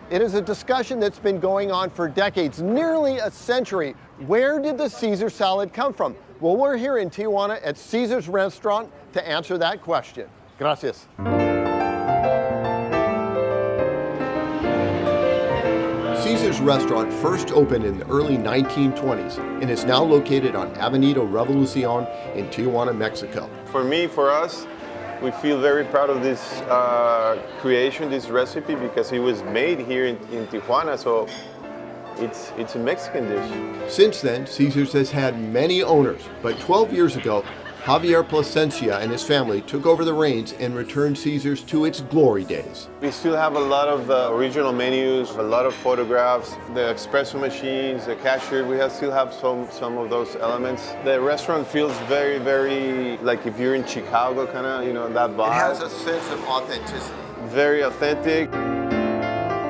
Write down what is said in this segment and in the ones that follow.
It is a discussion that's been going on for decades, nearly a century. Where did the Caesar salad come from? Well, we're here in Tijuana at Caesar's Restaurant to answer that question. Gracias. Caesar's Restaurant first opened in the early 1920s and is now located on Avenida Revolucion in Tijuana, Mexico. For me, for us, we feel very proud of this creation, this recipe, because it was made here in Tijuana, so it's a Mexican dish. Since then, Caesar's has had many owners, but 12 years ago, Javier Plascencia and his family took over the reins and returned Caesar's to its glory days. We still have a lot of the original menus, a lot of photographs, the espresso machines, the cashier. We still have some of those elements. The restaurant feels very, very like if you're in Chicago, kind of, you know, that vibe. It has a sense of authenticity. Very authentic.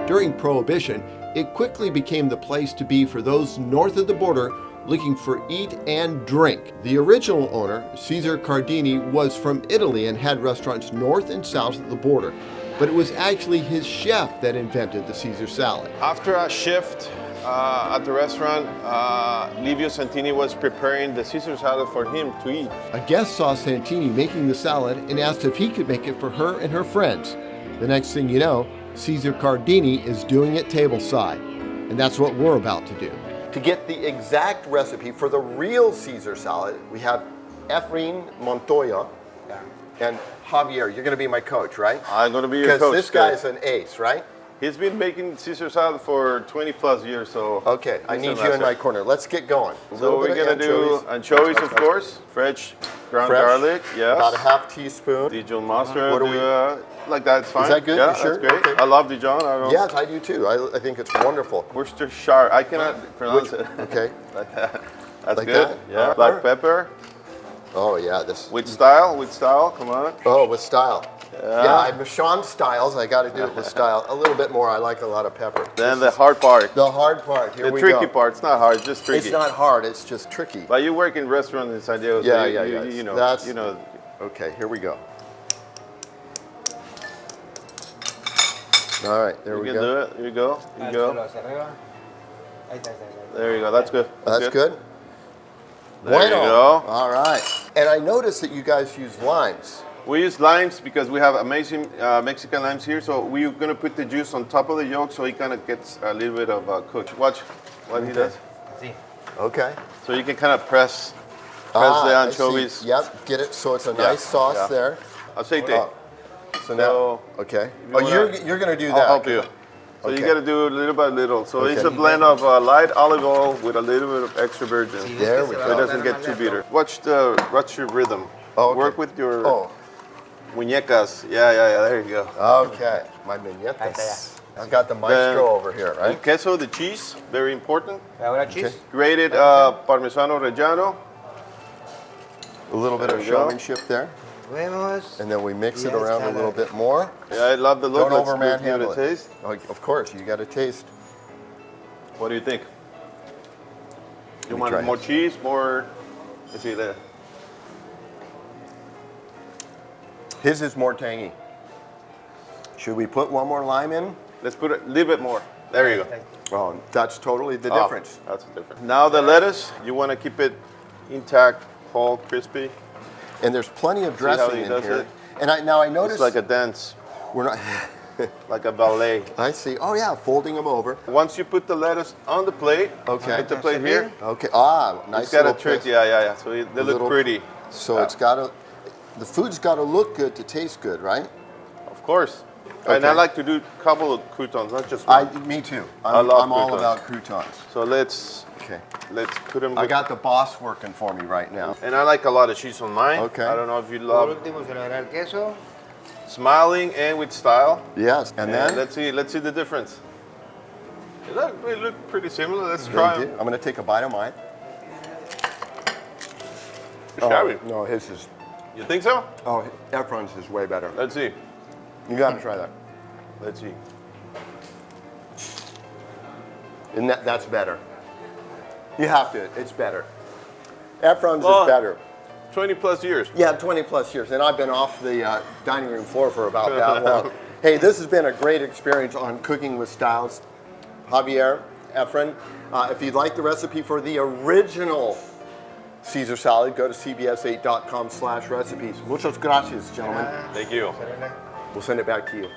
During Prohibition, it quickly became the place to be for those north of the border looking for eat and drink. The original owner, Cesar Cardini, was from Italy and had restaurants north and south of the border. But it was actually his chef that invented the Caesar salad. After a shift at the restaurant, Livio Santini was preparing the Caesar salad for him to eat. A guest saw Santini making the salad and asked if he could make it for her and her friends. The next thing you know, Cesar Cardini is doing it tableside. And that's what we're about to do. To get the exact recipe for the real Caesar salad, we have Enrique Montoya and Javier. You're going to be my coach, right? I'm going to be your coach. Because this guy's an ace, right? He's been making Caesar salad for 20 plus years, so... Okay, I need you in my corner. Let's get going. So we're going to do anchovies, of course, fresh ground garlic, yes. About a half teaspoon. Dijon mustard, like that, it's fine. Is that good? Yeah, sure? that's great. Okay. I love Dijon. Yes, I do too. I think it's wonderful. Worcestershire, I cannot pronounce it. Okay. Like that. That's like good. That? Yeah, black pepper. Oh yeah, this. With style, come on. Oh, with style. Yeah, I'm Sean Styles. I got to do it with style. A little bit more. I like a lot of pepper. Then the hard part. The hard part. Here we go. The tricky part. It's not hard. It's just tricky. It's not hard. It's just tricky. But you work in restaurants in San Diego. Yeah, so you know. You know. Okay, here we go. All right, there we go. You can do it. Here you go. Here you go. There you go. That's good. That's good. There you go. All right. And I noticed that you guys use limes. We use limes because we have amazing Mexican limes here. So we're going to put the juice on top of the yolk so it kind of gets a little bit of cooked. Watch what he does. Okay. So you can kind of press the anchovies. Yep, get it so it's a nice sauce there. Aceite. So now, okay. You're going to do that. I'll help you. So you got to do little by little. So it's a blend of light olive oil with a little bit of extra virgin. There we go. So it doesn't get too bitter. Watch your rhythm. Oh, okay. Work with your muñecas. Yeah, there you go. Okay, my muñecas. I've got the maestro over here, right? El queso, the cheese, very important. Okay. Grated Parmesano Reggiano. A little bit of showmanship there. And then we mix it around a little bit more. Yeah, I love the look. Don't overmanhandle it. Taste. Of course, you got to taste. What do you think? You want more cheese, more? Let's see there. His is more tangy. Should we put one more lime in? Let's put a little bit more. There you go. Oh, that's totally the difference. That's the difference. Now the lettuce, you want to keep it intact, whole, crispy. And there's plenty of dressing in here. And I noticed it's like a dance. We're not like a ballet. I see. Oh yeah, folding them over. Once you put the lettuce on the plate, put the plate here. Okay. Ah, nice. It's got a trick. Yeah. So they look pretty. So it's got to. The food's got to look good to taste good, right? Of course. Okay. And I like to do a couple of croutons, not just one. Me too. I'm all about croutons. So let's put them. I got the boss working for me right now. And I like a lot of cheese on mine. Okay. I don't know if you love. Smiling and with style. Yes. And then let's see the difference. They look pretty similar. Let's try them. I'm going to take a bite of mine. No, his is. You think so? Oh, Efron's is way better. Let's see. You got to try that. Let's see. And that's better. You have to. It's better. Efron's is better. 20 plus years. Yeah, 20 plus years. And I've been off the dining room floor for about that long. Hey, this has been a great experience on Cooking with Styles. Javier, Efren, if you'd like the recipe for the original Caesar salad, go to cbs8.com/recipes. Muchas gracias, gentlemen. Thank you. We'll send it back to you.